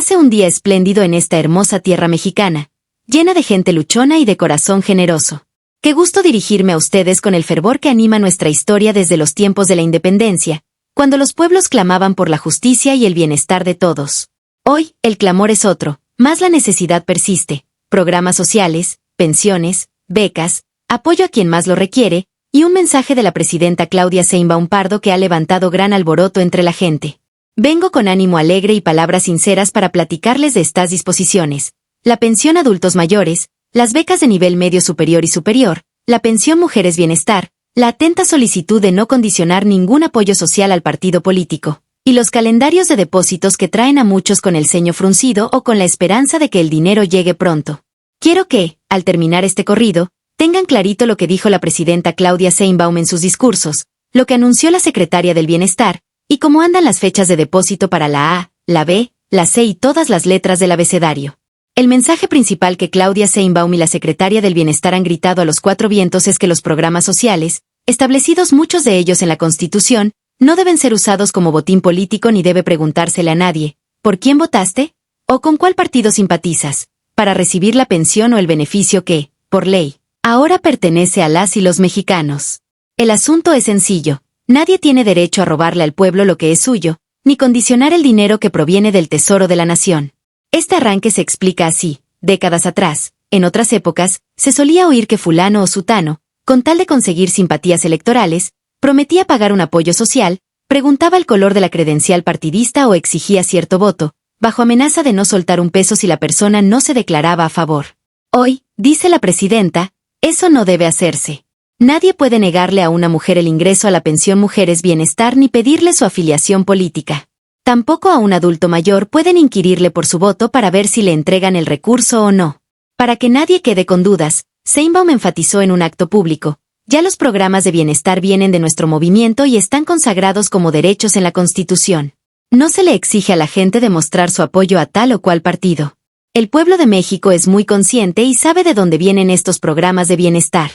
Hace un día espléndido en esta hermosa tierra mexicana, llena de gente luchona y de corazón generoso. Qué gusto dirigirme a ustedes con el fervor que anima nuestra historia desde los tiempos de la independencia, cuando los pueblos clamaban por la justicia y el bienestar de todos. Hoy, el clamor es otro, más la necesidad persiste. Programas sociales, pensiones, becas, apoyo a quien más lo requiere, y un mensaje de la presidenta Claudia Sheinbaum Pardo que ha levantado gran alboroto entre la gente. Vengo con ánimo alegre y palabras sinceras para platicarles de estas disposiciones. La pensión adultos mayores, las becas de nivel medio superior y superior, la pensión mujeres bienestar, la atenta solicitud de no condicionar ningún apoyo social al partido político, y los calendarios de depósitos que traen a muchos con el ceño fruncido o con la esperanza de que el dinero llegue pronto. Quiero que, al terminar este corrido, tengan clarito lo que dijo la presidenta Claudia Sheinbaum en sus discursos, lo que anunció la secretaria del Bienestar, y cómo andan las fechas de depósito para la A, la B, la C y todas las letras del abecedario. El mensaje principal que Claudia Sheinbaum y la secretaria del Bienestar han gritado a los cuatro vientos es que los programas sociales, establecidos muchos de ellos en la Constitución, no deben ser usados como botín político ni debe preguntársele a nadie, ¿por quién votaste? ¿O con cuál partido simpatizas? Para recibir la pensión o el beneficio que, por ley, ahora pertenece a las y los mexicanos. El asunto es sencillo, nadie tiene derecho a robarle al pueblo lo que es suyo, ni condicionar el dinero que proviene del tesoro de la nación. Este arranque se explica así: décadas atrás, en otras épocas, se solía oír que fulano o sutano, con tal de conseguir simpatías electorales, prometía pagar un apoyo social, preguntaba el color de la credencial partidista o exigía cierto voto, bajo amenaza de no soltar un peso si la persona no se declaraba a favor. Hoy, dice la presidenta, eso no debe hacerse. Nadie puede negarle a una mujer el ingreso a la pensión Mujeres Bienestar ni pedirle su afiliación política. Tampoco a un adulto mayor pueden inquirirle por su voto para ver si le entregan el recurso o no. Para que nadie quede con dudas, Sheinbaum enfatizó en un acto público: ya los programas de bienestar vienen de nuestro movimiento y están consagrados como derechos en la Constitución. No se le exige a la gente demostrar su apoyo a tal o cual partido. El pueblo de México es muy consciente y sabe de dónde vienen estos programas de bienestar.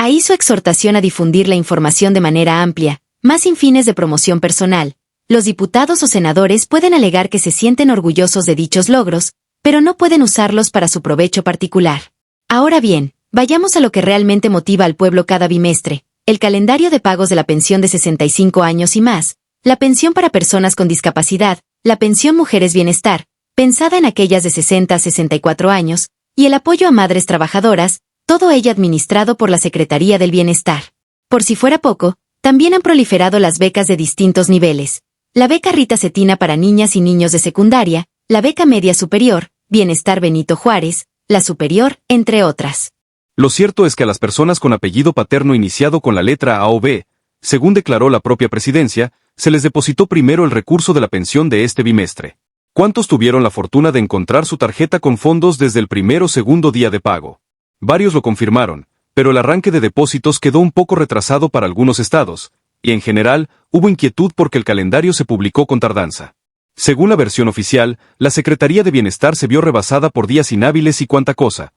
Ahí su exhortación a difundir la información de manera amplia, más sin fines de promoción personal. Los diputados o senadores pueden alegar que se sienten orgullosos de dichos logros, pero no pueden usarlos para su provecho particular. Ahora bien, vayamos a lo que realmente motiva al pueblo cada bimestre: el calendario de pagos de la pensión de 65 años y más, la pensión para personas con discapacidad, la pensión Mujeres Bienestar, pensada en aquellas de 60 a 64 años, y el apoyo a madres trabajadoras, todo ello administrado por la Secretaría del Bienestar. Por si fuera poco, también han proliferado las becas de distintos niveles. La beca Rita Cetina para niñas y niños de secundaria, la beca media superior, Bienestar Benito Juárez, la superior, entre otras. Lo cierto es que a las personas con apellido paterno iniciado con la letra A o B, según declaró la propia presidencia, se les depositó primero el recurso de la pensión de este bimestre. ¿Cuántos tuvieron la fortuna de encontrar su tarjeta con fondos desde el primero o segundo día de pago? Varios lo confirmaron, pero el arranque de depósitos quedó un poco retrasado para algunos estados, y en general, hubo inquietud porque el calendario se publicó con tardanza. Según la versión oficial, la Secretaría de Bienestar se vio rebasada por días inhábiles y cuanta cosa.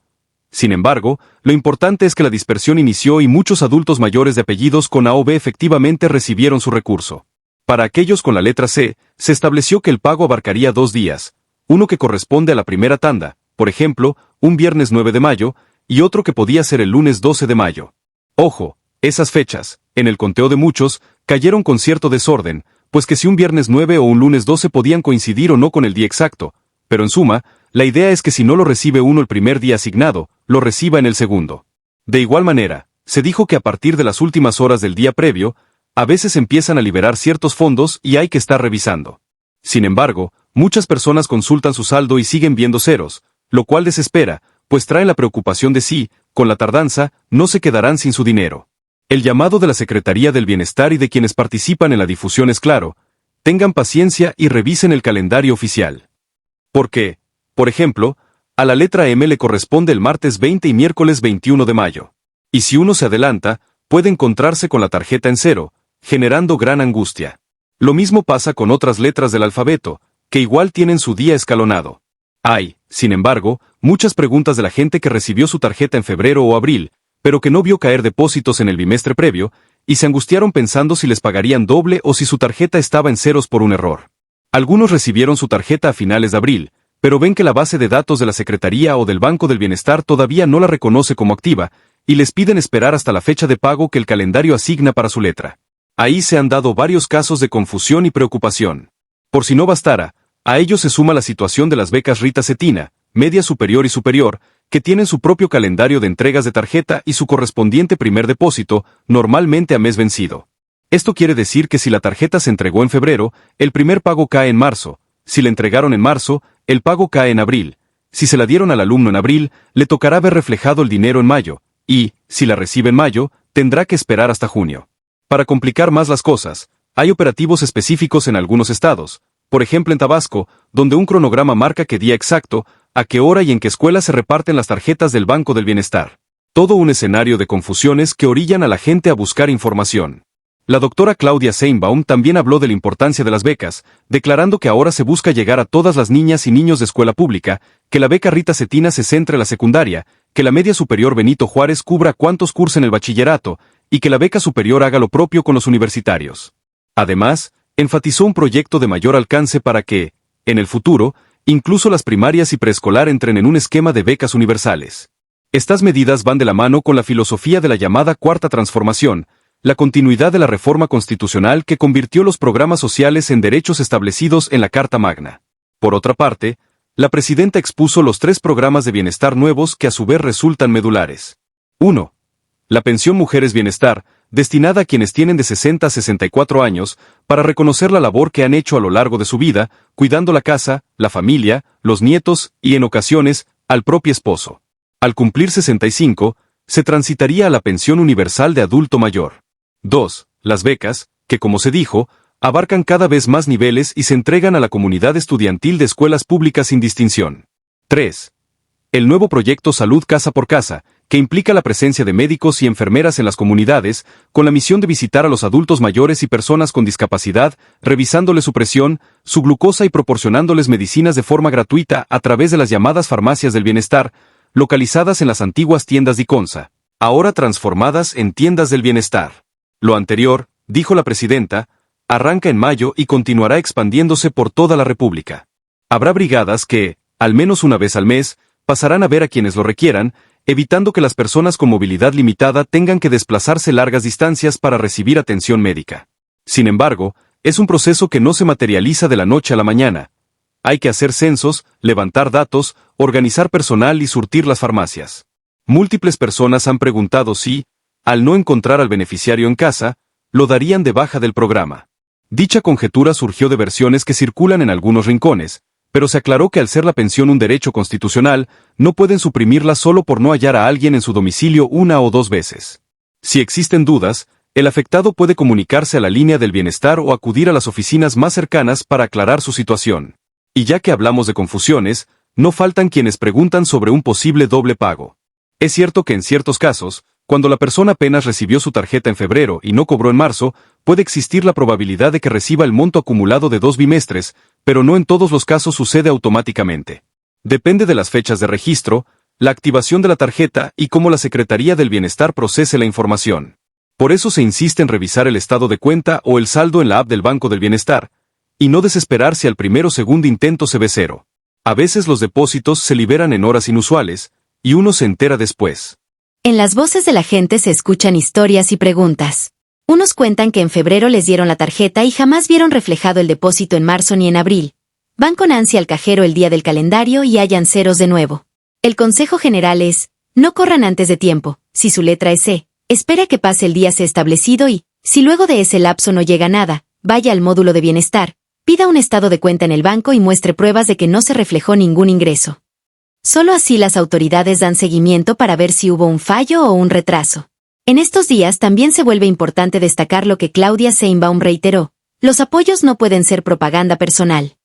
Sin embargo, lo importante es que la dispersión inició y muchos adultos mayores de apellidos con A o B efectivamente recibieron su recurso. Para aquellos con la letra C, se estableció que el pago abarcaría 2 días, uno que corresponde a la primera tanda, por ejemplo, un viernes 9 de mayo, y otro que podía ser el lunes 12 de mayo. Ojo, esas fechas, en el conteo de muchos, cayeron con cierto desorden, pues que si un viernes 9 o un lunes 12 podían coincidir o no con el día exacto, pero en suma, la idea es que si no lo recibe uno el primer día asignado, lo reciba en el segundo. De igual manera, se dijo que a partir de las últimas horas del día previo, a veces empiezan a liberar ciertos fondos y hay que estar revisando. Sin embargo, muchas personas consultan su saldo y siguen viendo ceros, lo cual desespera, pues traen la preocupación de si, con la tardanza, no se quedarán sin su dinero. El llamado de la Secretaría del Bienestar y de quienes participan en la difusión es claro: tengan paciencia y revisen el calendario oficial. Porque, por ejemplo, a la letra M le corresponde el martes 20 y miércoles 21 de mayo. Y si uno se adelanta, puede encontrarse con la tarjeta en cero, generando gran angustia. Lo mismo pasa con otras letras del alfabeto, que igual tienen su día escalonado. Hay, sin embargo, muchas preguntas de la gente que recibió su tarjeta en febrero o abril, pero que no vio caer depósitos en el bimestre previo, y se angustiaron pensando si les pagarían doble o si su tarjeta estaba en ceros por un error. Algunos recibieron su tarjeta a finales de abril, pero ven que la base de datos de la Secretaría o del Banco del Bienestar todavía no la reconoce como activa, y les piden esperar hasta la fecha de pago que el calendario asigna para su letra. Ahí se han dado varios casos de confusión y preocupación. Por si no bastara, a ello se suma la situación de las becas Rita Cetina, media superior y superior, que tienen su propio calendario de entregas de tarjeta y su correspondiente primer depósito, normalmente a mes vencido. Esto quiere decir que si la tarjeta se entregó en febrero, el primer pago cae en marzo; si la entregaron en marzo, el pago cae en abril; si se la dieron al alumno en abril, le tocará ver reflejado el dinero en mayo, y, si la recibe en mayo, tendrá que esperar hasta junio. Para complicar más las cosas, hay operativos específicos en algunos estados, por ejemplo en Tabasco, donde un cronograma marca qué día exacto, a qué hora y en qué escuela se reparten las tarjetas del Banco del Bienestar. Todo un escenario de confusiones que orillan a la gente a buscar información. La doctora Claudia Sheinbaum también habló de la importancia de las becas, declarando que ahora se busca llegar a todas las niñas y niños de escuela pública, que la beca Rita Cetina se centre en la secundaria, que la media superior Benito Juárez cubra cuantos cursen el bachillerato, y que la beca superior haga lo propio con los universitarios. Además, enfatizó un proyecto de mayor alcance para que, en el futuro, incluso las primarias y preescolar entren en un esquema de becas universales. Estas medidas van de la mano con la filosofía de la llamada Cuarta Transformación, la continuidad de la reforma constitucional que convirtió los programas sociales en derechos establecidos en la Carta Magna. Por otra parte, la presidenta expuso los 3 programas de bienestar nuevos que a su vez resultan medulares. 1. La pensión Mujeres Bienestar, destinada a quienes tienen de 60 a 64 años, para reconocer la labor que han hecho a lo largo de su vida, cuidando la casa, la familia, los nietos y, en ocasiones, al propio esposo. Al cumplir 65, se transitaría a la pensión universal de adulto mayor. 2. Las becas, que como se dijo, abarcan cada vez más niveles y se entregan a la comunidad estudiantil de escuelas públicas sin distinción. 3. El nuevo proyecto Salud Casa por Casa, que implica la presencia de médicos y enfermeras en las comunidades, con la misión de visitar a los adultos mayores y personas con discapacidad, revisándoles su presión, su glucosa y proporcionándoles medicinas de forma gratuita a través de las llamadas farmacias del bienestar, localizadas en las antiguas tiendas Diconsa, ahora transformadas en tiendas del bienestar. Lo anterior, dijo la presidenta, arranca en mayo y continuará expandiéndose por toda la República. Habrá brigadas que, al menos una vez al mes, pasarán a ver a quienes lo requieran, evitando que las personas con movilidad limitada tengan que desplazarse largas distancias para recibir atención médica. Sin embargo, es un proceso que no se materializa de la noche a la mañana. Hay que hacer censos, levantar datos, organizar personal y surtir las farmacias. Múltiples personas han preguntado si, al no encontrar al beneficiario en casa, lo darían de baja del programa. Dicha conjetura surgió de versiones que circulan en algunos rincones, pero se aclaró que al ser la pensión un derecho constitucional, no pueden suprimirla solo por no hallar a alguien en su domicilio 1 o 2 veces. Si existen dudas, el afectado puede comunicarse a la línea del bienestar o acudir a las oficinas más cercanas para aclarar su situación. Y ya que hablamos de confusiones, no faltan quienes preguntan sobre un posible doble pago. Es cierto que en ciertos casos, cuando la persona apenas recibió su tarjeta en febrero y no cobró en marzo, puede existir la probabilidad de que reciba el monto acumulado de 2 bimestres, pero no en todos los casos sucede automáticamente. Depende de las fechas de registro, la activación de la tarjeta y cómo la Secretaría del Bienestar procese la información. Por eso se insiste en revisar el estado de cuenta o el saldo en la app del Banco del Bienestar, y no desesperar si al primero o segundo intento se ve cero. A veces los depósitos se liberan en horas inusuales, y uno se entera después. En las voces de la gente se escuchan historias y preguntas. Unos cuentan que en febrero les dieron la tarjeta y jamás vieron reflejado el depósito en marzo ni en abril. Van con ansia al cajero el día del calendario y hallan ceros de nuevo. El consejo general es, no corran antes de tiempo. Si su letra es C, espere a que pase el día C establecido y, si luego de ese lapso no llega nada, vaya al módulo de bienestar, pida un estado de cuenta en el banco y muestre pruebas de que no se reflejó ningún ingreso. Solo así las autoridades dan seguimiento para ver si hubo un fallo o un retraso. En estos días también se vuelve importante destacar lo que Claudia Sheinbaum reiteró: los apoyos no pueden ser propaganda personal.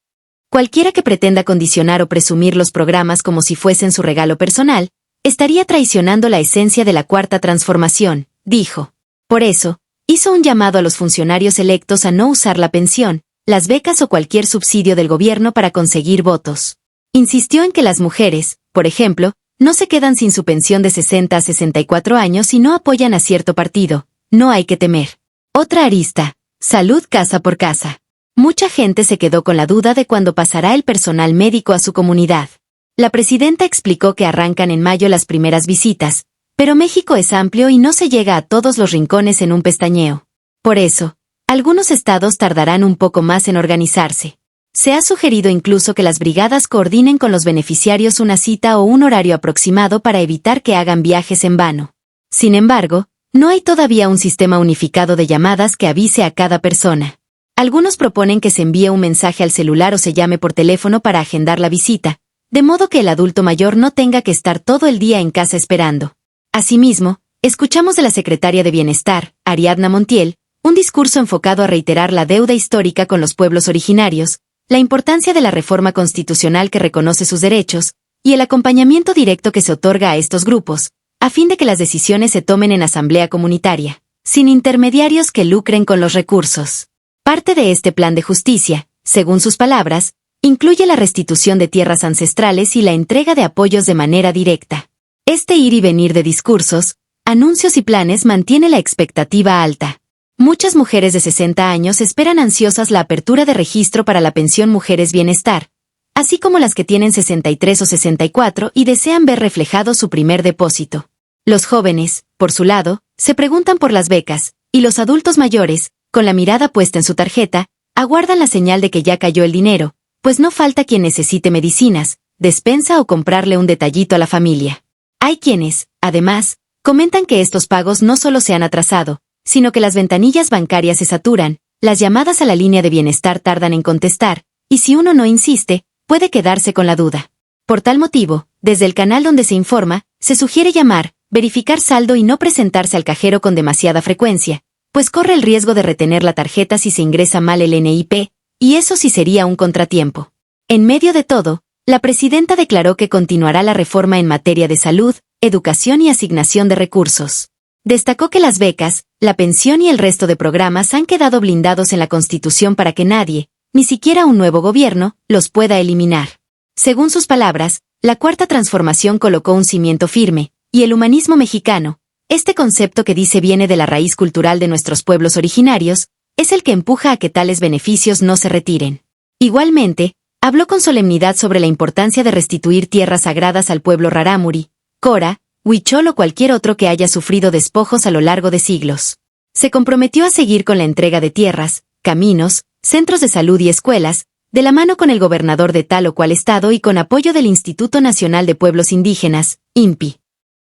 Cualquiera que pretenda condicionar o presumir los programas como si fuesen su regalo personal, estaría traicionando la esencia de la Cuarta Transformación, dijo. Por eso, hizo un llamado a los funcionarios electos a no usar la pensión, las becas o cualquier subsidio del gobierno para conseguir votos. Insistió en que las mujeres, por ejemplo, no se quedan sin su pensión de 60 a 64 años si no apoyan a cierto partido. No hay que temer. Otra arista: salud casa por casa. Mucha gente se quedó con la duda de cuándo pasará el personal médico a su comunidad. La presidenta explicó que arrancan en mayo las primeras visitas, pero México es amplio y no se llega a todos los rincones en un pestañeo. Por eso, algunos estados tardarán un poco más en organizarse. Se ha sugerido incluso que las brigadas coordinen con los beneficiarios una cita o un horario aproximado para evitar que hagan viajes en vano. Sin embargo, no hay todavía un sistema unificado de llamadas que avise a cada persona. Algunos proponen que se envíe un mensaje al celular o se llame por teléfono para agendar la visita, de modo que el adulto mayor no tenga que estar todo el día en casa esperando. Asimismo, escuchamos de la secretaria de Bienestar, Ariadna Montiel, un discurso enfocado a reiterar la deuda histórica con los pueblos originarios, la importancia de la reforma constitucional que reconoce sus derechos, y el acompañamiento directo que se otorga a estos grupos, a fin de que las decisiones se tomen en asamblea comunitaria, sin intermediarios que lucren con los recursos. Parte de este plan de justicia, según sus palabras, incluye la restitución de tierras ancestrales y la entrega de apoyos de manera directa. Este ir y venir de discursos, anuncios y planes mantiene la expectativa alta. Muchas mujeres de 60 años esperan ansiosas la apertura de registro para la pensión Mujeres Bienestar, así como las que tienen 63 o 64 y desean ver reflejado su primer depósito. Los jóvenes, por su lado, se preguntan por las becas, y los adultos mayores, con la mirada puesta en su tarjeta, aguardan la señal de que ya cayó el dinero, pues no falta quien necesite medicinas, despensa o comprarle un detallito a la familia. Hay quienes, además, comentan que estos pagos no solo se han atrasado, sino que las ventanillas bancarias se saturan, las llamadas a la línea de bienestar tardan en contestar, y si uno no insiste, puede quedarse con la duda. Por tal motivo, desde el canal donde se informa, se sugiere llamar, verificar saldo y no presentarse al cajero con demasiada frecuencia, pues corre el riesgo de retener la tarjeta si se ingresa mal el NIP, y eso sí sería un contratiempo. En medio de todo, la presidenta declaró que continuará la reforma en materia de salud, educación y asignación de recursos. Destacó que las becas, la pensión y el resto de programas han quedado blindados en la Constitución para que nadie, ni siquiera un nuevo gobierno, los pueda eliminar. Según sus palabras, la Cuarta Transformación colocó un cimiento firme, y el humanismo mexicano, este concepto que dice viene de la raíz cultural de nuestros pueblos originarios, es el que empuja a que tales beneficios no se retiren. Igualmente, habló con solemnidad sobre la importancia de restituir tierras sagradas al pueblo rarámuri, cora, huichol o cualquier otro que haya sufrido despojos a lo largo de siglos. Se comprometió a seguir con la entrega de tierras, caminos, centros de salud y escuelas, de la mano con el gobernador de tal o cual estado y con apoyo del Instituto Nacional de Pueblos Indígenas, INPI.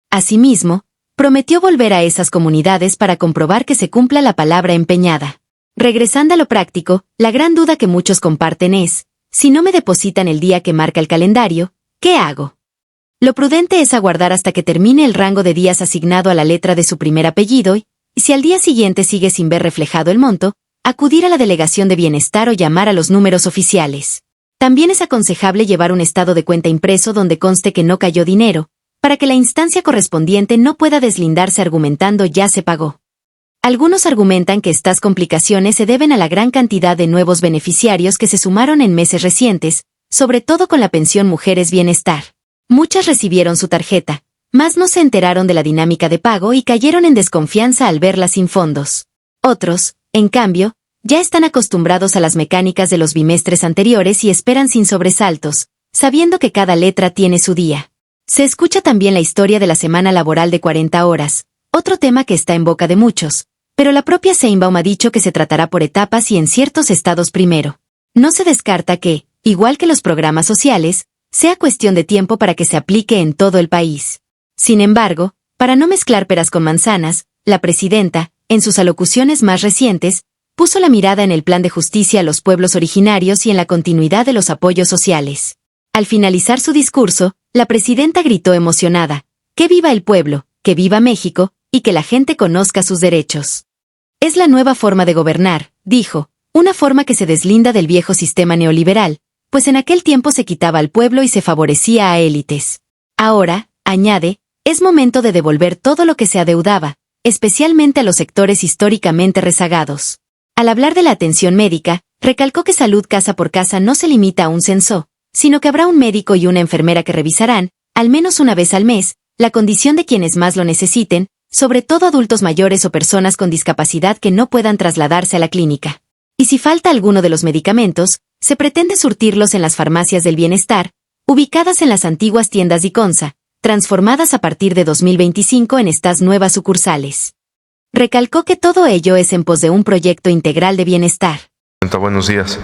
Asimismo, prometió volver a esas comunidades para comprobar que se cumpla la palabra empeñada. Regresando a lo práctico, la gran duda que muchos comparten es, si no me depositan el día que marca el calendario, ¿qué hago? Lo prudente es aguardar hasta que termine el rango de días asignado a la letra de su primer apellido y, si al día siguiente sigue sin ver reflejado el monto, acudir a la delegación de bienestar o llamar a los números oficiales. También es aconsejable llevar un estado de cuenta impreso donde conste que no cayó dinero, para que la instancia correspondiente no pueda deslindarse argumentando ya se pagó. Algunos argumentan que estas complicaciones se deben a la gran cantidad de nuevos beneficiarios que se sumaron en meses recientes, sobre todo con la pensión Mujeres Bienestar. Muchas recibieron su tarjeta, mas no se enteraron de la dinámica de pago y cayeron en desconfianza al verla sin fondos. Otros, en cambio, ya están acostumbrados a las mecánicas de los bimestres anteriores y esperan sin sobresaltos, sabiendo que cada letra tiene su día. Se escucha también la historia de la semana laboral de 40 horas, otro tema que está en boca de muchos, pero la propia Sheinbaum ha dicho que se tratará por etapas y en ciertos estados primero. No se descarta que, igual que los programas sociales, sea cuestión de tiempo para que se aplique en todo el país. Sin embargo, para no mezclar peras con manzanas, la presidenta, en sus alocuciones más recientes, puso la mirada en el plan de justicia a los pueblos originarios y en la continuidad de los apoyos sociales. Al finalizar su discurso, la presidenta gritó emocionada, ¡que viva el pueblo, que viva México, y que la gente conozca sus derechos! Es la nueva forma de gobernar, dijo, una forma que se deslinda del viejo sistema neoliberal, pues en aquel tiempo se quitaba al pueblo y se favorecía a élites. Ahora, añade, es momento de devolver todo lo que se adeudaba, especialmente a los sectores históricamente rezagados. Al hablar de la atención médica, recalcó que salud casa por casa no se limita a un censo, sino que habrá un médico y una enfermera que revisarán, al menos una vez al mes, la condición de quienes más lo necesiten, sobre todo adultos mayores o personas con discapacidad que no puedan trasladarse a la clínica. Y si falta alguno de los medicamentos, se pretende surtirlos en las farmacias del bienestar, ubicadas en las antiguas tiendas Iconsa, transformadas a partir de 2025 en estas nuevas sucursales. Recalcó que todo ello es en pos de un proyecto integral de bienestar. Buenos días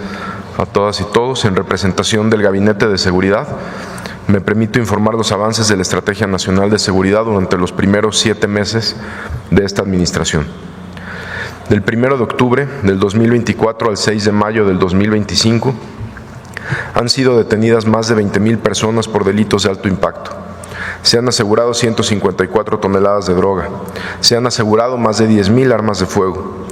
a todas y todos. En representación del Gabinete de Seguridad, me permito informar los avances de la Estrategia Nacional de Seguridad durante los primeros 7 meses de esta administración. Del 1 de octubre del 2024 al 6 de mayo del 2025, han sido detenidas más de 20,000 personas por delitos de alto impacto. Se han asegurado 154 toneladas de droga. Se han asegurado más de 10,000 armas de fuego.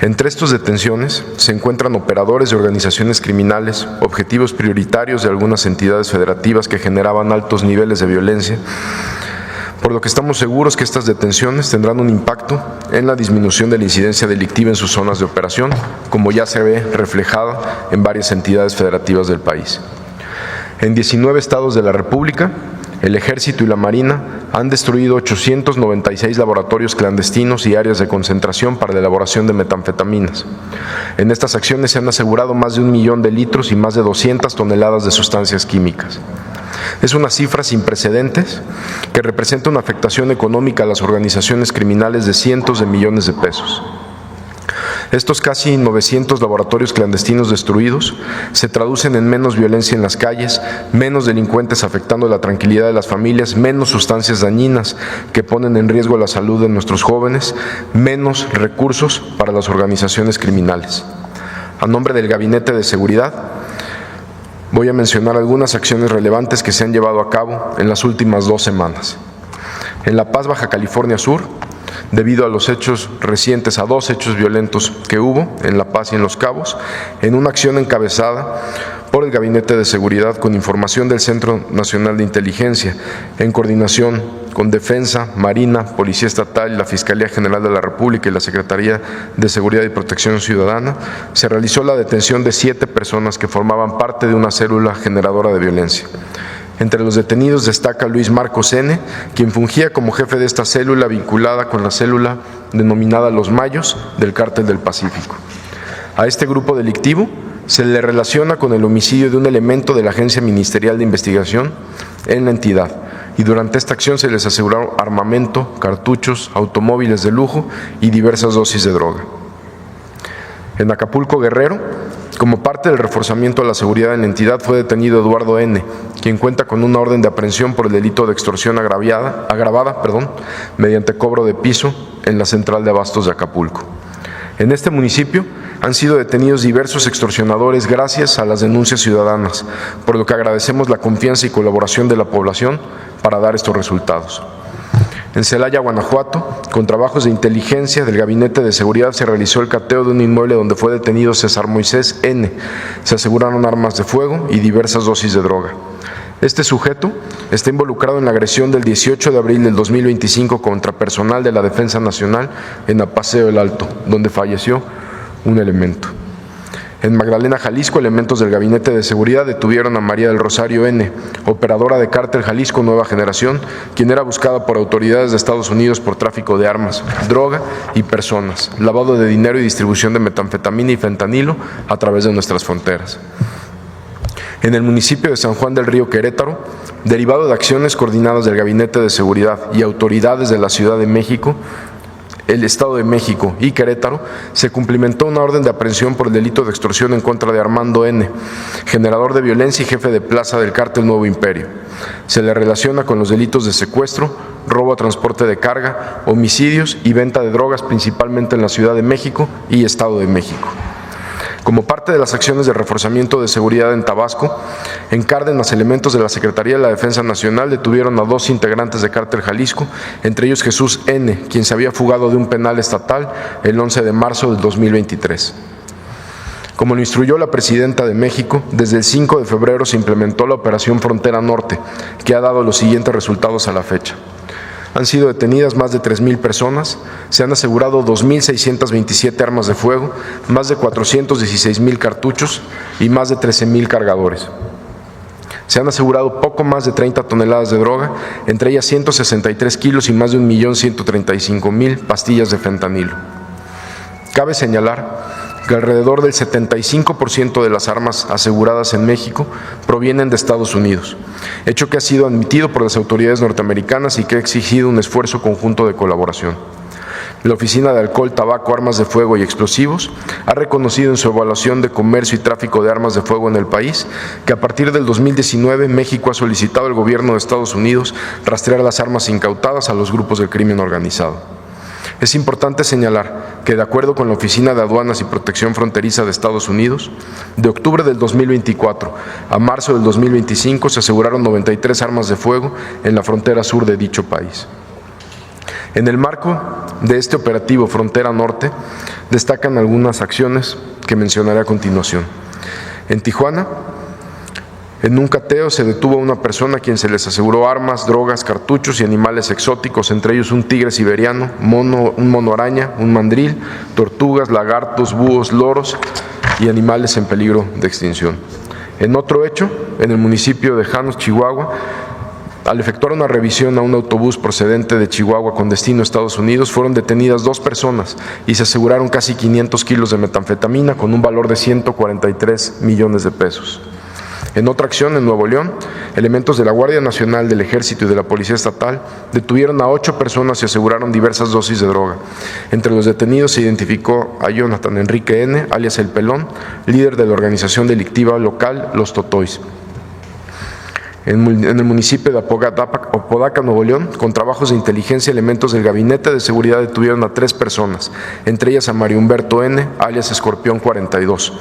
Entre estas detenciones se encuentran operadores de organizaciones criminales, objetivos prioritarios de algunas entidades federativas que generaban altos niveles de violencia, por lo que estamos seguros que estas detenciones tendrán un impacto en la disminución de la incidencia delictiva en sus zonas de operación, como ya se ve reflejada en varias entidades federativas del país. En 19 estados de la República, el Ejército y la Marina han destruido 896 laboratorios clandestinos y áreas de concentración para la elaboración de metanfetaminas. En estas acciones se han asegurado más de 1 millón de litros y más de 200 toneladas de sustancias químicas. Es una cifra sin precedentes que representa una afectación económica a las organizaciones criminales de cientos de millones de pesos. Estos casi 900 laboratorios clandestinos destruidos se traducen en menos violencia en las calles, menos delincuentes afectando la tranquilidad de las familias, menos sustancias dañinas que ponen en riesgo la salud de nuestros jóvenes, menos recursos para las organizaciones criminales. A nombre del Gabinete de Seguridad, voy a mencionar algunas acciones relevantes que se han llevado a cabo en las últimas 2 semanas. En La Paz, Baja California Sur, debido a los hechos recientes, a 2 hechos violentos que hubo en La Paz y en Los Cabos, en una acción encabezada por el Gabinete de Seguridad con información del Centro Nacional de Inteligencia, en coordinación con Defensa, Marina, Policía Estatal, la Fiscalía General de la República y la Secretaría de Seguridad y Protección Ciudadana, se realizó la detención de 7 personas que formaban parte de una célula generadora de violencia. Entre los detenidos destaca Luis Marcos N., quien fungía como jefe de esta célula vinculada con la célula denominada Los Mayos del Cártel del Pacífico. A este grupo delictivo se le relaciona con el homicidio de un elemento de la Agencia Ministerial de Investigación en la entidad, y durante esta acción se les aseguraron armamento, cartuchos, automóviles de lujo y diversas dosis de droga. En Acapulco, Guerrero, como parte del reforzamiento de la seguridad en la entidad, fue detenido Eduardo N., quien cuenta con una orden de aprehensión por el delito de extorsión agravada, mediante cobro de piso en la central de abastos de Acapulco. En este municipio han sido detenidos diversos extorsionadores gracias a las denuncias ciudadanas, por lo que agradecemos la confianza y colaboración de la población para dar estos resultados. En Celaya, Guanajuato, con trabajos de inteligencia del Gabinete de Seguridad, se realizó el cateo de un inmueble donde fue detenido César Moisés N. Se aseguraron armas de fuego y diversas dosis de droga. Este sujeto está involucrado en la agresión del 18 de abril del 2025 contra personal de la Defensa Nacional en Apaseo el Alto, donde falleció un elemento. En Magdalena, Jalisco, elementos del Gabinete de Seguridad detuvieron a María del Rosario N., operadora de Cártel Jalisco Nueva Generación, quien era buscada por autoridades de Estados Unidos por tráfico de armas, droga y personas, lavado de dinero y distribución de metanfetamina y fentanilo a través de nuestras fronteras. En el municipio de San Juan del Río, Querétaro, derivado de acciones coordinadas del Gabinete de Seguridad y autoridades de la Ciudad de México, el Estado de México y Querétaro, se cumplimentó una orden de aprehensión por el delito de extorsión en contra de Armando N., generador de violencia y jefe de plaza del Cártel Nuevo Imperio. Se le relaciona con los delitos de secuestro, robo a transporte de carga, homicidios y venta de drogas, principalmente en la Ciudad de México y Estado de México. Como parte de las acciones de reforzamiento de seguridad en Tabasco, en Cárdenas, elementos de la Secretaría de la Defensa Nacional detuvieron a 2 integrantes de Cártel Jalisco, entre ellos Jesús N., quien se había fugado de un penal estatal el 11 de marzo del 2023. Como lo instruyó la Presidenta de México, desde el 5 de febrero se implementó la Operación Frontera Norte, que ha dado los siguientes resultados a la fecha. Han sido detenidas más de 3,000 personas, se han asegurado 2,627 armas de fuego, más de 416,000 cartuchos y más de 13,000 cargadores. Se han asegurado poco más de 30 toneladas de droga, entre ellas 163 kilos y más de 1,135,000 pastillas de fentanilo. Cabe señalar que alrededor del 75% de las armas aseguradas en México provienen de Estados Unidos, hecho que ha sido admitido por las autoridades norteamericanas y que ha exigido un esfuerzo conjunto de colaboración. La Oficina de Alcohol, Tabaco, Armas de Fuego y Explosivos ha reconocido en su evaluación de comercio y tráfico de armas de fuego en el país que a partir del 2019 México ha solicitado al gobierno de Estados Unidos rastrear las armas incautadas a los grupos del crimen organizado. Es importante señalar que, de acuerdo con la Oficina de Aduanas y Protección Fronteriza de Estados Unidos, de octubre del 2024 a marzo del 2025 se aseguraron 93 armas de fuego en la frontera sur de dicho país. En el marco de este operativo Frontera Norte, destacan algunas acciones que mencionaré a continuación. En Tijuana, en un cateo se detuvo a una persona a quien se les aseguró armas, drogas, cartuchos y animales exóticos, entre ellos un tigre siberiano, un mono araña, un mandril, tortugas, lagartos, búhos, loros y animales en peligro de extinción. En otro hecho, en el municipio de Janos, Chihuahua, al efectuar una revisión a un autobús procedente de Chihuahua con destino a Estados Unidos, fueron detenidas 2 personas y se aseguraron casi 500 kilos de metanfetamina con un valor de 143 millones de pesos. En otra acción, en Nuevo León, elementos de la Guardia Nacional, del Ejército y de la Policía Estatal detuvieron a 8 personas y aseguraron diversas dosis de droga. Entre los detenidos se identificó a Jonathan Enrique N., alias El Pelón, líder de la organización delictiva local Los Totoys. En el municipio de Apodaca, Nuevo León, con trabajos de inteligencia, elementos del Gabinete de Seguridad detuvieron a 3 personas, entre ellas a Mario Humberto N., alias Escorpión 42,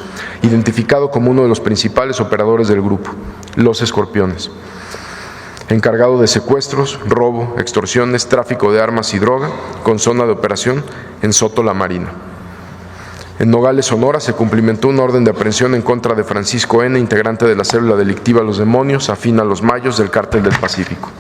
identificado como uno de los principales operadores del grupo, Los Escorpiones, encargado de secuestros, robo, extorsiones, tráfico de armas y droga, con zona de operación en Soto La Marina. En Nogales, Sonora, se cumplimentó una orden de aprehensión en contra de Francisco N., integrante de la célula delictiva Los Demonios, afín a Los Mayos del Cártel del Pacífico.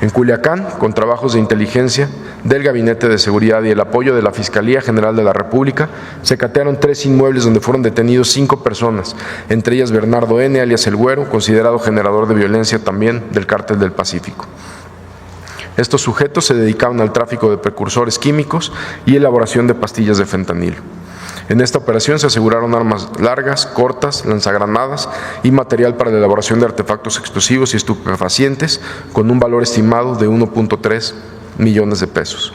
En Culiacán, con trabajos de inteligencia del Gabinete de Seguridad y el apoyo de la Fiscalía General de la República, se catearon 3 inmuebles donde fueron detenidos 5 personas, entre ellas Bernardo N., alias El Güero, considerado generador de violencia también del Cártel del Pacífico. Estos sujetos se dedicaban al tráfico de precursores químicos y elaboración de pastillas de fentanilo. En esta operación se aseguraron armas largas, cortas, lanzagranadas y material para la elaboración de artefactos explosivos y estupefacientes con un valor estimado de 1.3 millones de pesos.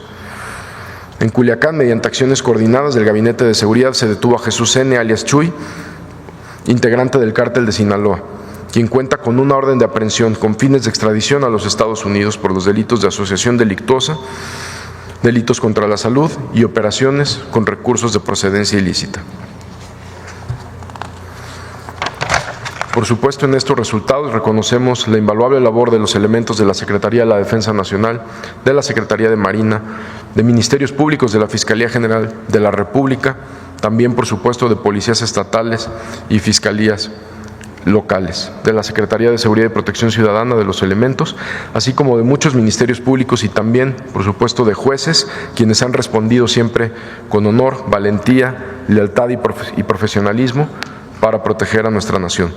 En Culiacán, mediante acciones coordinadas del Gabinete de Seguridad, se detuvo a Jesús N., alias Chuy, integrante del Cártel de Sinaloa, quien cuenta con una orden de aprehensión con fines de extradición a los Estados Unidos por los delitos de asociación delictuosa, delitos contra la salud y operaciones con recursos de procedencia ilícita. Por supuesto, en estos resultados reconocemos la invaluable labor de los elementos de la Secretaría de la Defensa Nacional, de la Secretaría de Marina, de Ministerios Públicos de la Fiscalía General de la República, también, por supuesto, de policías estatales y fiscalías locales, de la Secretaría de Seguridad y Protección Ciudadana, de los elementos, así como de muchos ministerios públicos y también, por supuesto, de jueces, quienes han respondido siempre con honor, valentía, lealtad y profesionalismo para proteger a nuestra nación.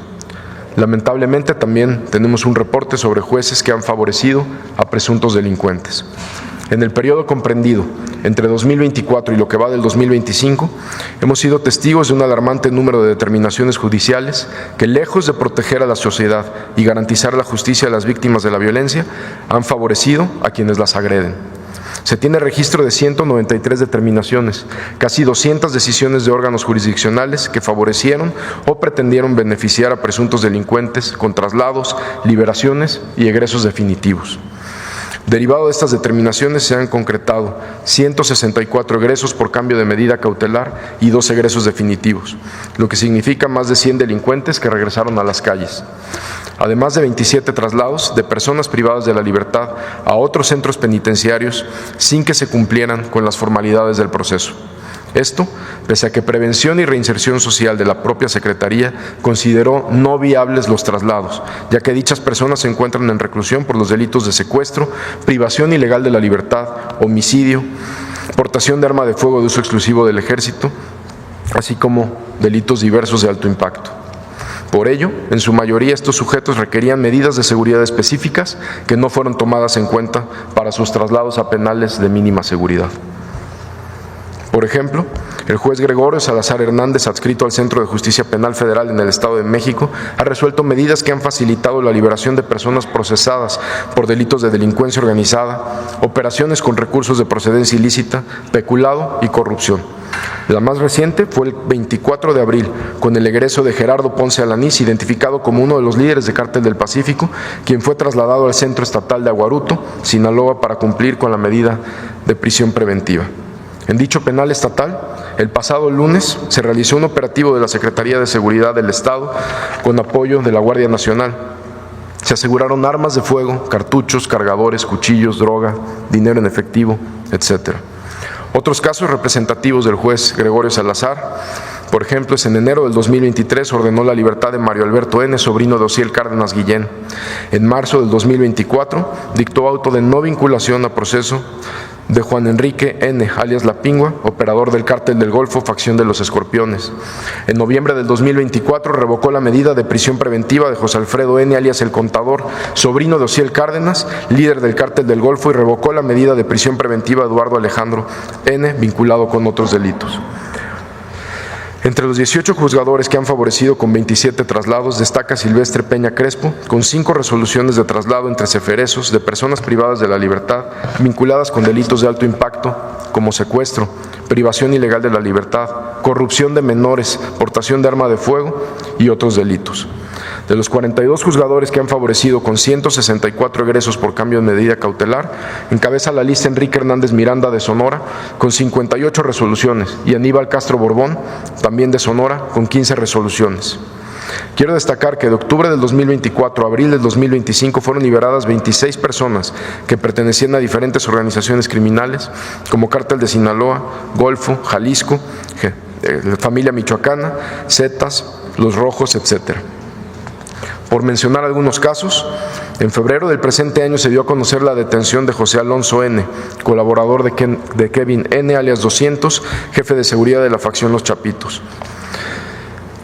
Lamentablemente, también tenemos un reporte sobre jueces que han favorecido a presuntos delincuentes. En el periodo comprendido entre 2024 y lo que va del 2025, hemos sido testigos de un alarmante número de determinaciones judiciales que, lejos de proteger a la sociedad y garantizar la justicia a las víctimas de la violencia, han favorecido a quienes las agreden. Se tiene registro de 193 determinaciones, casi 200 decisiones de órganos jurisdiccionales que favorecieron o pretendieron beneficiar a presuntos delincuentes con traslados, liberaciones y egresos definitivos. Derivado de estas determinaciones se han concretado 164 egresos por cambio de medida cautelar y 2 egresos definitivos, lo que significa más de 100 delincuentes que regresaron a las calles, además de 27 traslados de personas privadas de la libertad a otros centros penitenciarios sin que se cumplieran con las formalidades del proceso. Esto, pese a que Prevención y Reinserción Social de la propia Secretaría consideró no viables los traslados, ya que dichas personas se encuentran en reclusión por los delitos de secuestro, privación ilegal de la libertad, homicidio, portación de arma de fuego de uso exclusivo del Ejército, así como delitos diversos de alto impacto. Por ello, en su mayoría estos sujetos requerían medidas de seguridad específicas que no fueron tomadas en cuenta para sus traslados a penales de mínima seguridad. Por ejemplo, El juez Gregorio Salazar Hernández, adscrito al Centro de Justicia Penal Federal en el Estado de México, ha resuelto medidas que han facilitado la liberación de personas procesadas por delitos de delincuencia organizada, operaciones con recursos de procedencia ilícita, peculado y corrupción. La más reciente fue el 24 de abril, con el egreso de Gerardo Ponce Alanís, identificado como uno de los líderes de Cártel del Pacífico, quien fue trasladado al Centro Estatal de Aguaruto, Sinaloa, para cumplir con la medida de prisión preventiva. En dicho penal estatal, el pasado lunes se realizó un operativo de la Secretaría de Seguridad del Estado con apoyo de la Guardia Nacional. Se aseguraron armas de fuego, cartuchos, cargadores, cuchillos, droga, dinero en efectivo, etc. Otros casos representativos del juez Gregorio Salazar, por ejemplo, en enero del 2023 ordenó la libertad de Mario Alberto N., sobrino de Osiel Cárdenas Guillén. En marzo del 2024 dictó auto de no vinculación a proceso de Juan Enrique N., alias La Pingua, operador del Cártel del Golfo, facción de los Escorpiones. En noviembre del 2024 revocó la medida de prisión preventiva de José Alfredo N., alias El Contador, sobrino de Osiel Cárdenas, líder del Cártel del Golfo, y revocó la medida de prisión preventiva de Eduardo Alejandro N., vinculado con otros delitos. Entre los 18 juzgadores que han favorecido con 27 traslados, destaca Silvestre Peña Crespo, con 5 resoluciones de traslado entre ceferezos de personas privadas de la libertad, vinculadas con delitos de alto impacto, como secuestro, privación ilegal de la libertad, corrupción de menores, portación de arma de fuego y otros delitos. De los 42 juzgadores que han favorecido con 164 egresos por cambio de medida cautelar, encabeza la lista Enrique Hernández Miranda de Sonora con 58 resoluciones y Aníbal Castro Borbón, también de Sonora, con 15 resoluciones. Quiero destacar que de octubre del 2024 a abril del 2025 fueron liberadas 26 personas que pertenecían a diferentes organizaciones criminales como Cártel de Sinaloa, Golfo, Jalisco, Familia Michoacana, Zetas, Los Rojos, etcétera. Por mencionar algunos casos, en febrero del presente año se dio a conocer la detención de José Alonso N., colaborador de Kevin N., alias 200, jefe de seguridad de la facción Los Chapitos.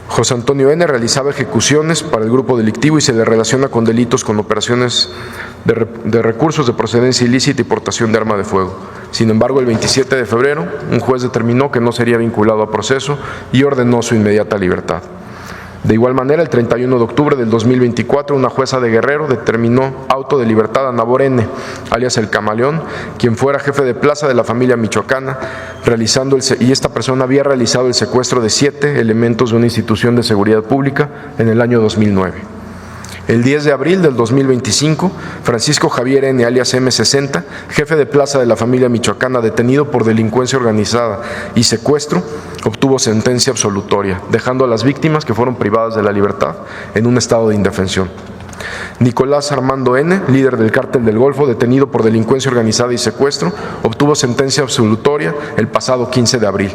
José Antonio N. realizaba ejecuciones para el grupo delictivo y se le relaciona con delitos con operaciones de recursos de procedencia ilícita y portación de arma de fuego. Sin embargo, el 27 de febrero, un juez determinó que no sería vinculado a proceso y ordenó su inmediata libertad. De igual manera, el 31 de octubre del 2024, una jueza de Guerrero determinó auto de libertad a Nabor N., alias El Camaleón, quien fuera jefe de plaza de la familia michoacana, y esta persona había realizado el secuestro de 7 elementos de una institución de seguridad pública en el año 2009. El 10 de abril del 2025, Francisco Javier N., alias M60, jefe de plaza de la familia michoacana, detenido por delincuencia organizada y secuestro, obtuvo sentencia absolutoria, dejando a las víctimas que fueron privadas de la libertad en un estado de indefensión. Nicolás Armando N., líder del Cártel del Golfo, detenido por delincuencia organizada y secuestro, obtuvo sentencia absolutoria el pasado 15 de abril.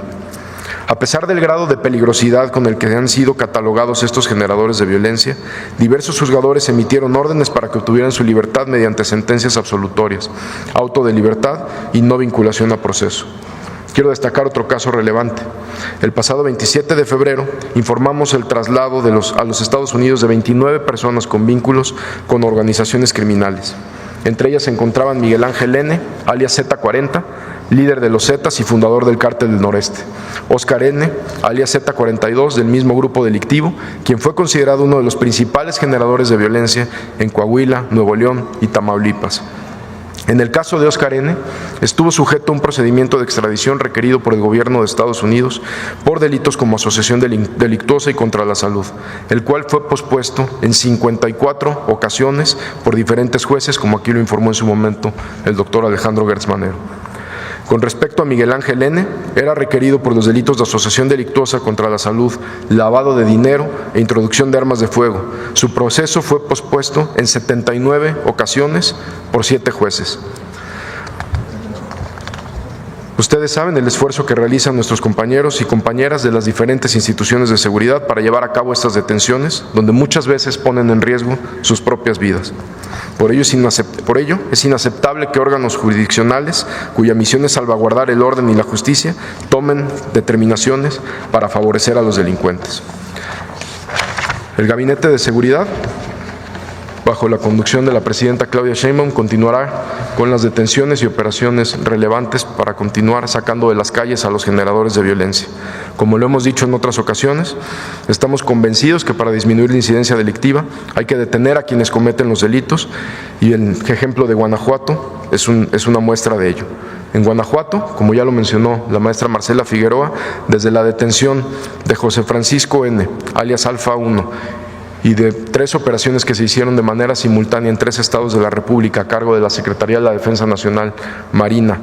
A pesar del grado de peligrosidad con el que han sido catalogados estos generadores de violencia, diversos juzgadores emitieron órdenes para que obtuvieran su libertad mediante sentencias absolutorias, auto de libertad y no vinculación a proceso. Quiero destacar otro caso relevante. El pasado 27 de febrero informamos el traslado a los Estados Unidos de 29 personas con vínculos con organizaciones criminales. Entre ellas se encontraban Miguel Ángel N., alias Z40, líder de los Zetas y fundador del Cártel del Noreste; Óscar N., alias Z42, del mismo grupo delictivo, quien fue considerado uno de los principales generadores de violencia en Coahuila, Nuevo León y Tamaulipas. En el caso de Óscar N., estuvo sujeto a un procedimiento de extradición requerido por el gobierno de Estados Unidos por delitos como asociación delictuosa y contra la salud, el cual fue pospuesto en 54 ocasiones por diferentes jueces, como aquí lo informó en su momento el doctor Alejandro Gertz Manero. Con respecto a Miguel Ángel N., era requerido por los delitos de asociación delictuosa contra la salud, lavado de dinero e introducción de armas de fuego. Su proceso fue pospuesto en 79 ocasiones por 7 jueces. Ustedes saben el esfuerzo que realizan nuestros compañeros y compañeras de las diferentes instituciones de seguridad para llevar a cabo estas detenciones, donde muchas veces ponen en riesgo sus propias vidas. Por ello es inaceptable que órganos jurisdiccionales, cuya misión es salvaguardar el orden y la justicia, tomen determinaciones para favorecer a los delincuentes. El Gabinete de Seguridad bajo la conducción de la presidenta Claudia Sheinbaum, continuará con las detenciones y operaciones relevantes para continuar sacando de las calles a los generadores de violencia. Como lo hemos dicho en otras ocasiones, estamos convencidos que para disminuir la incidencia delictiva hay que detener a quienes cometen los delitos, y el ejemplo de Guanajuato es una muestra de ello. En Guanajuato, como ya lo mencionó la maestra Marcela Figueroa, desde la detención de José Francisco N., alias Alfa 1, y de 3 operaciones que se hicieron de manera simultánea en 3 estados de la República a cargo de la Secretaría de la Defensa Nacional, Marina,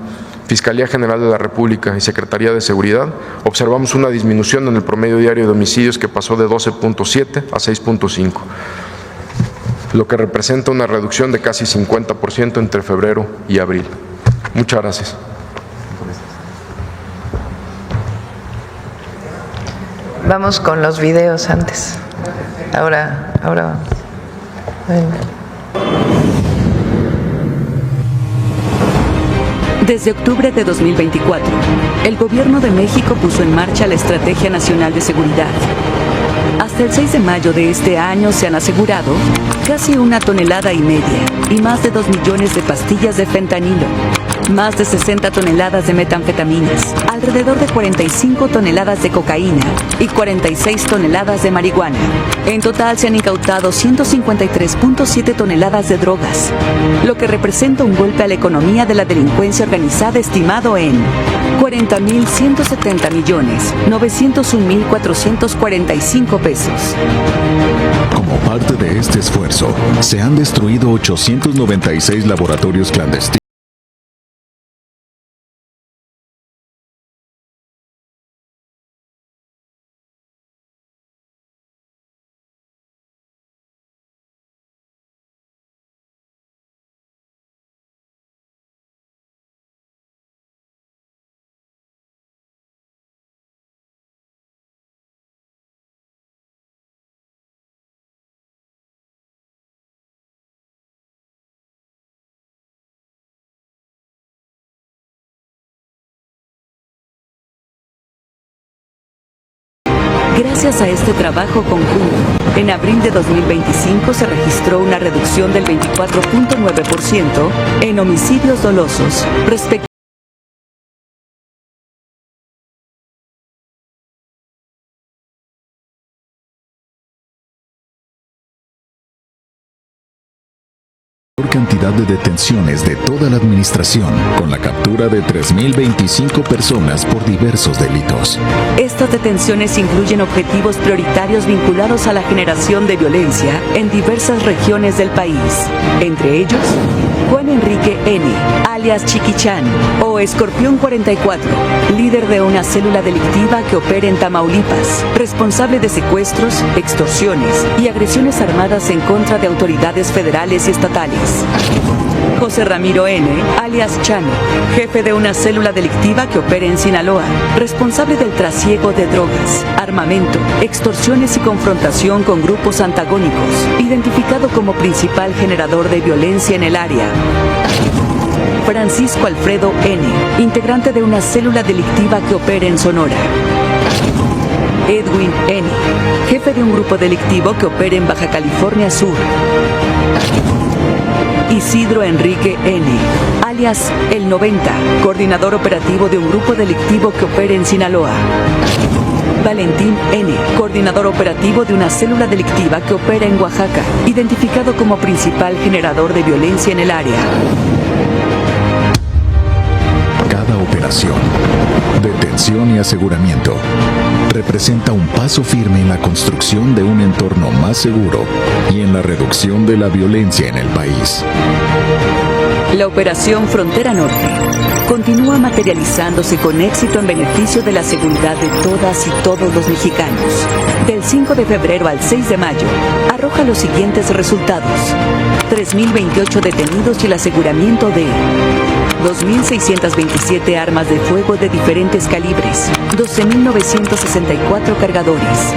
Fiscalía General de la República y Secretaría de Seguridad, observamos una disminución en el promedio diario de homicidios que pasó de 12.7 a 6.5, lo que representa una reducción de casi 50% entre febrero y abril. Muchas gracias. Vamos con los videos antes. Ahora. Bueno. Desde octubre de 2024, el Gobierno de México puso en marcha la Estrategia Nacional de Seguridad. Hasta el 6 de mayo de este año se han asegurado casi 1,5 toneladas y más de 2 millones de pastillas de fentanilo, más de 60 toneladas de metanfetaminas, alrededor de 45 toneladas de cocaína y 46 toneladas de marihuana. En total se han incautado 153.7 toneladas de drogas, lo que representa un golpe a la economía de la delincuencia organizada estimado en 40.170.901.445 pesos. Como parte de este esfuerzo, se han destruido 896 laboratorios clandestinos. Gracias a este trabajo conjunto, en abril de 2025 se registró una reducción del 24.9% en homicidios dolosos respecto cantidad de detenciones de toda la administración, con la captura de 3.025 personas por diversos delitos. Estas detenciones incluyen objetivos prioritarios vinculados a la generación de violencia en diversas regiones del país, entre ellos Juan Enrique N., alias Chiquichán, o Escorpión 44, líder de una célula delictiva que opera en Tamaulipas, responsable de secuestros, extorsiones y agresiones armadas en contra de autoridades federales y estatales. José Ramiro N., alias Chano, jefe de una célula delictiva que opera en Sinaloa, responsable del trasiego de drogas, armamento, extorsiones y confrontación con grupos antagónicos, identificado como principal generador de violencia en el área. Francisco Alfredo N., integrante de una célula delictiva que opera en Sonora. Edwin N., jefe de un grupo delictivo que opera en Baja California Sur. Isidro Enrique N., alias El 90, coordinador operativo de un grupo delictivo que opera en Sinaloa. Valentín N., coordinador operativo de una célula delictiva que opera en Oaxaca, identificado como principal generador de violencia en el área. Cada operación, detención y aseguramiento representa un paso firme en la construcción de un entorno más seguro y en la reducción de la violencia en el país. La Operación Frontera Norte continúa materializándose con éxito en beneficio de la seguridad de todas y todos los mexicanos. Del 5 de febrero al 6 de mayo, arroja los siguientes resultados: 3.028 detenidos y el aseguramiento de 2.627 armas de fuego de diferentes calibres, 12.964 cargadores,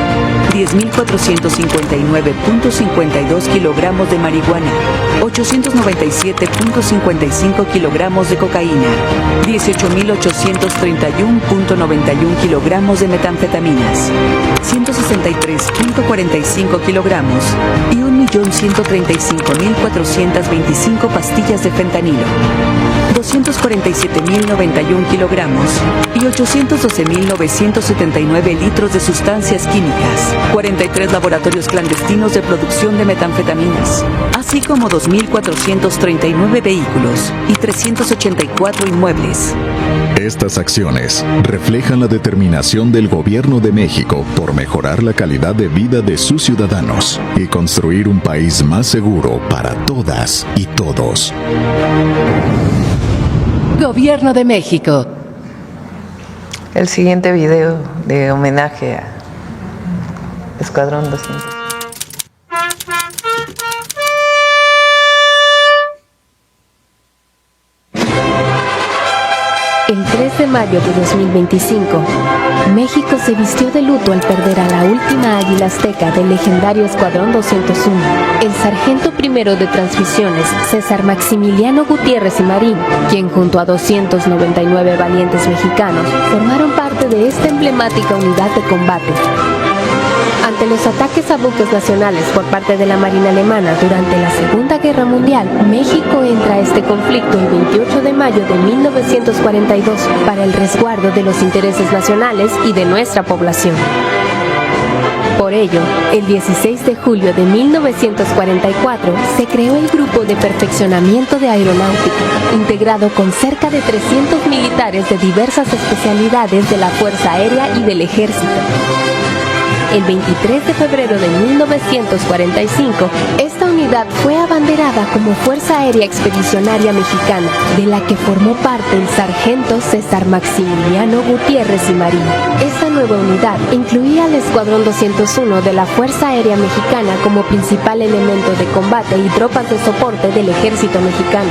10.459.52 kilogramos de marihuana, 897.55 kilogramos de cocaína, 18.831.91 kilogramos de metanfetaminas, 163.45 kilogramos y 1.135.425 pastillas de fentanilo, 247.091 kilogramos y 812.979 litros de sustancias químicas, 43 laboratorios clandestinos de producción de metanfetaminas, así como 2.439 vehículos y 384 inmuebles. Estas acciones reflejan la determinación del Gobierno de México por mejorar la calidad de vida de sus ciudadanos y construir un país más seguro para todas y todos. Gobierno de México. El siguiente video de homenaje a Escuadrón 200. El 3 de mayo de 2025, México se vistió de luto al perder a la última águila azteca del legendario Escuadrón 201, el sargento primero de transmisiones César Maximiliano Gutiérrez y Marín, quien junto a 299 valientes mexicanos formaron parte de esta emblemática unidad de combate. Ante los ataques a buques nacionales por parte de la Marina alemana durante la Segunda Guerra Mundial, México entra a este conflicto el 28 de mayo de 1942 para el resguardo de los intereses nacionales y de nuestra población. Por ello, el 16 de julio de 1944 se creó el Grupo de Perfeccionamiento de Aeronáutica, integrado con cerca de 300 militares de diversas especialidades de la Fuerza Aérea y del Ejército. El 23 de febrero de 1945, esta unidad fue abanderada como Fuerza Aérea Expedicionaria Mexicana, de la que formó parte el sargento César Maximiliano Gutiérrez y Marín. Esta nueva unidad incluía al Escuadrón 201 de la Fuerza Aérea Mexicana como principal elemento de combate y tropas de soporte del Ejército Mexicano.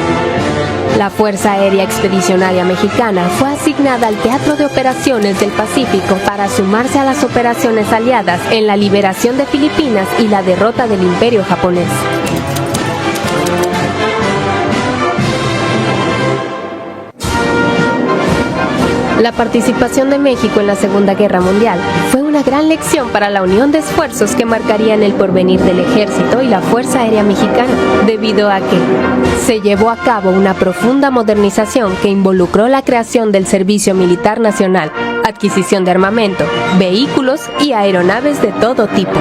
La Fuerza Aérea Expedicionaria Mexicana fue asignada al Teatro de Operaciones del Pacífico para sumarse a las operaciones aliadas en la liberación de Filipinas y la derrota del Imperio japonés. La participación de México en la Segunda Guerra Mundial fue una gran lección para la unión de esfuerzos que marcarían el porvenir del Ejército y la Fuerza Aérea Mexicana, debido a que se llevó a cabo una profunda modernización que involucró la creación del Servicio Militar Nacional, adquisición de armamento, vehículos y aeronaves de todo tipo.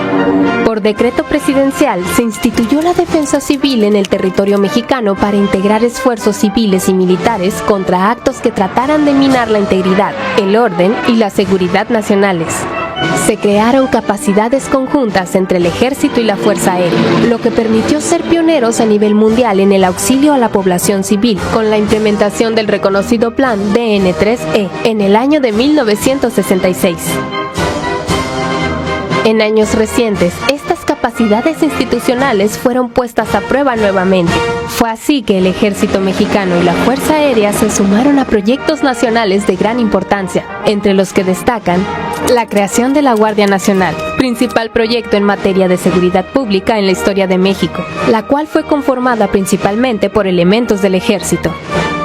Por decreto presidencial se instituyó la defensa civil en el territorio mexicano para integrar esfuerzos civiles y militares contra actos que trataran de minar la integridad, el orden y la seguridad nacionales. Se crearon capacidades conjuntas entre el Ejército y la Fuerza Aérea, lo que permitió ser pioneros a nivel mundial en el auxilio a la población civil, con la implementación del reconocido Plan DN3E en el año de 1966. En años recientes, estas capacidades institucionales fueron puestas a prueba nuevamente. Fue así que el Ejército Mexicano y la Fuerza Aérea se sumaron a proyectos nacionales de gran importancia, entre los que destacan la creación de la Guardia Nacional, principal proyecto en materia de seguridad pública en la historia de México, la cual fue conformada principalmente por elementos del Ejército.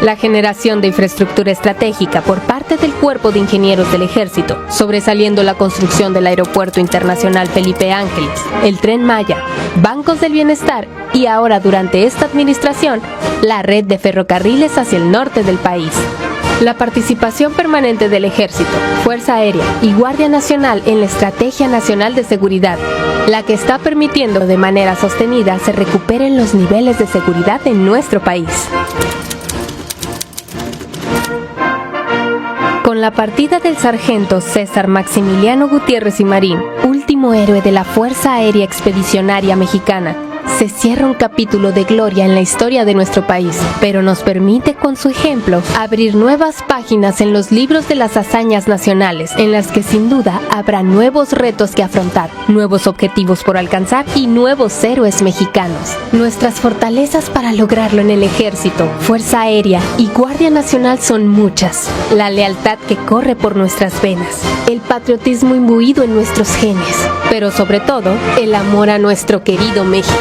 La generación de infraestructura estratégica por parte del Cuerpo de Ingenieros del Ejército, sobresaliendo la construcción del Aeropuerto Internacional Felipe Ángeles, el Tren Maya, bancos del bienestar y ahora durante esta administración, la red de ferrocarriles hacia el norte del país. La participación permanente del Ejército, Fuerza Aérea y Guardia Nacional en la Estrategia Nacional de Seguridad, la que está permitiendo de manera sostenida se recuperen los niveles de seguridad en nuestro país. Con la partida del sargento César Maximiliano Gutiérrez y Marín, último héroe de la Fuerza Aérea Expedicionaria Mexicana, se cierra un capítulo de gloria en la historia de nuestro país, pero nos permite con su ejemplo abrir nuevas páginas en los libros de las hazañas nacionales, en las que sin duda habrá nuevos retos que afrontar, nuevos objetivos por alcanzar y nuevos héroes mexicanos. Nuestras fortalezas para lograrlo en el Ejército, Fuerza Aérea y Guardia Nacional son muchas. La lealtad que corre por nuestras venas, el patriotismo imbuido en nuestros genes, pero sobre todo, el amor a nuestro querido México.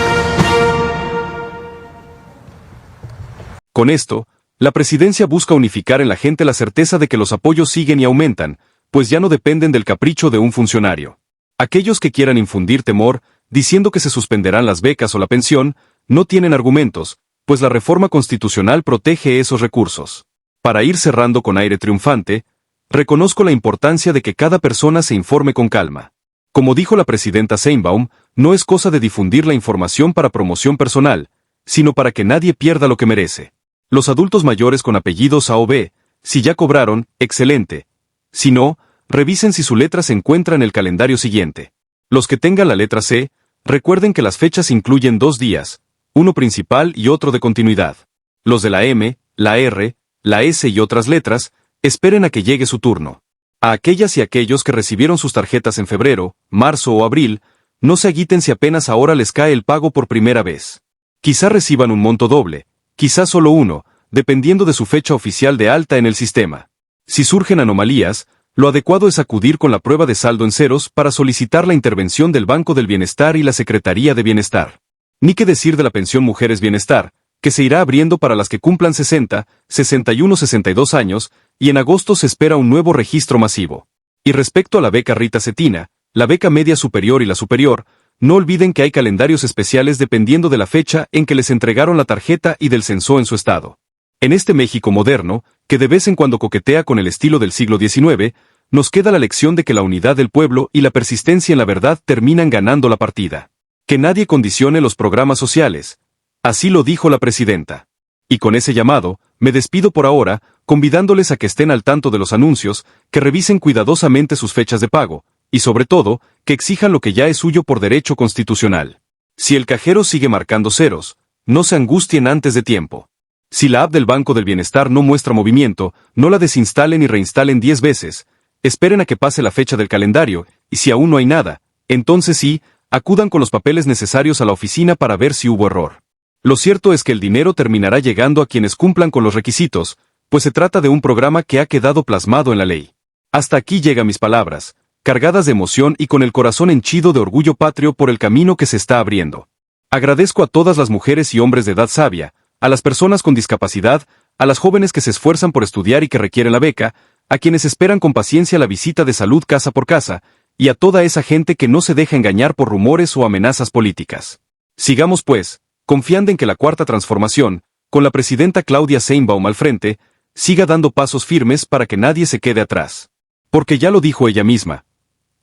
Con esto, la presidencia busca unificar en la gente la certeza de que los apoyos siguen y aumentan, pues ya no dependen del capricho de un funcionario. Aquellos que quieran infundir temor, diciendo que se suspenderán las becas o la pensión, no tienen argumentos, pues la reforma constitucional protege esos recursos. Para ir cerrando con aire triunfante, reconozco la importancia de que cada persona se informe con calma. Como dijo la presidenta Sheinbaum, no es cosa de difundir la información para promoción personal, sino para que nadie pierda lo que merece. Los adultos mayores con apellidos A o B, si ya cobraron, excelente. Si no, revisen si su letra se encuentra en el calendario siguiente. Los que tengan la letra C, recuerden que las fechas incluyen 2 días, uno principal y otro de continuidad. Los de la M, la R, la S y otras letras, esperen a que llegue su turno. A aquellas y aquellos que recibieron sus tarjetas en febrero, marzo o abril, no se agiten si apenas ahora les cae el pago por primera vez. Quizá reciban un monto doble, quizá solo uno, dependiendo de su fecha oficial de alta en el sistema. Si surgen anomalías, lo adecuado es acudir con la prueba de saldo en ceros para solicitar la intervención del Banco del Bienestar y la Secretaría de Bienestar. Ni qué decir de la pensión Mujeres Bienestar, que se irá abriendo para las que cumplan 60, 61, 62 años, y en agosto se espera un nuevo registro masivo. Y respecto a la beca Rita Cetina, la beca media superior y la superior, no olviden que hay calendarios especiales dependiendo de la fecha en que les entregaron la tarjeta y del censo en su estado. En este México moderno, que de vez en cuando coquetea con el estilo del siglo XIX, nos queda la lección de que la unidad del pueblo y la persistencia en la verdad terminan ganando la partida. Que nadie condicione los programas sociales. Así lo dijo la presidenta. Y con ese llamado, me despido por ahora, convidándoles a que estén al tanto de los anuncios, que revisen cuidadosamente sus fechas de pago, y sobre todo, que exijan lo que ya es suyo por derecho constitucional. Si el cajero sigue marcando ceros, no se angustien antes de tiempo. Si la app del Banco del Bienestar no muestra movimiento, no la desinstalen y reinstalen 10 veces, esperen a que pase la fecha del calendario, y si aún no hay nada, entonces sí, acudan con los papeles necesarios a la oficina para ver si hubo error. Lo cierto es que el dinero terminará llegando a quienes cumplan con los requisitos, pues se trata de un programa que ha quedado plasmado en la ley. Hasta aquí llegan mis palabras, cargadas de emoción y con el corazón henchido de orgullo patrio por el camino que se está abriendo. Agradezco a todas las mujeres y hombres de edad sabia, a las personas con discapacidad, a las jóvenes que se esfuerzan por estudiar y que requieren la beca, a quienes esperan con paciencia la visita de salud casa por casa, y a toda esa gente que no se deja engañar por rumores o amenazas políticas. Sigamos pues, confiando en que la Cuarta Transformación, con la presidenta Claudia Sheinbaum al frente, siga dando pasos firmes para que nadie se quede atrás. Porque ya lo dijo ella misma,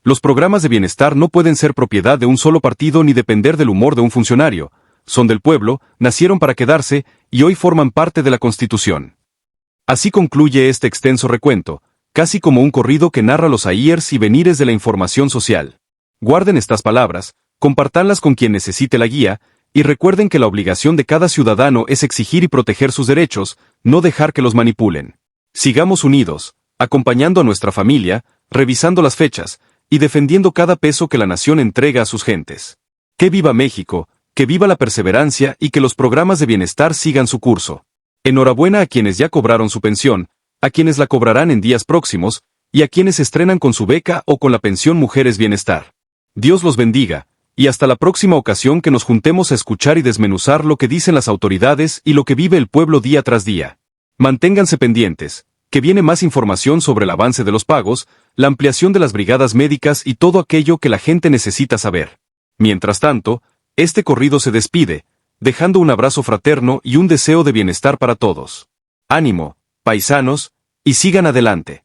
los programas de bienestar no pueden ser propiedad de un solo partido ni depender del humor de un funcionario, son del pueblo, nacieron para quedarse, y hoy forman parte de la Constitución. Así concluye este extenso recuento, casi como un corrido que narra los ahiers y venires de la información social. Guarden estas palabras, compártanlas con quien necesite la guía, y recuerden que la obligación de cada ciudadano es exigir y proteger sus derechos, no dejar que los manipulen. Sigamos unidos, acompañando a nuestra familia, revisando las fechas, y defendiendo cada peso que la nación entrega a sus gentes. ¡Que viva México! Que viva la perseverancia y que los programas de bienestar sigan su curso. Enhorabuena a quienes ya cobraron su pensión, a quienes la cobrarán en días próximos, y a quienes estrenan con su beca o con la pensión Mujeres Bienestar. Dios los bendiga, y hasta la próxima ocasión que nos juntemos a escuchar y desmenuzar lo que dicen las autoridades y lo que vive el pueblo día tras día. Manténganse pendientes, que viene más información sobre el avance de los pagos, la ampliación de las brigadas médicas y todo aquello que la gente necesita saber. Mientras tanto, este corrido se despide, dejando un abrazo fraterno y un deseo de bienestar para todos. Ánimo, paisanos, y sigan adelante.